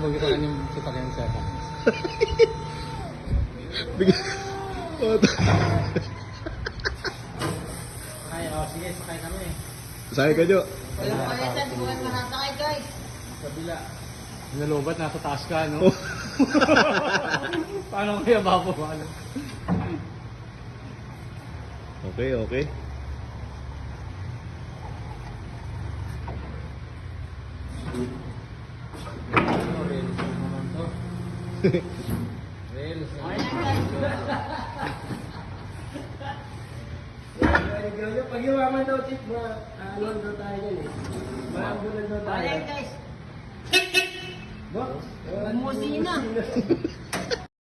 mo sa kanyang sasakyan sa akin. Ay, sige, sakay kami. Sakay ka, Jo. Walang payasan, buwan manasakay guys. Kabila. Nalubat, nasa taas ka, no? Paano kaya bababa? Okay, okay. Reels naman to. Reels. Pag yumaman daw, Chief, ano daw tayo yan eh. Marambulan daw tayo. Ayan guys. Box? Umusin na.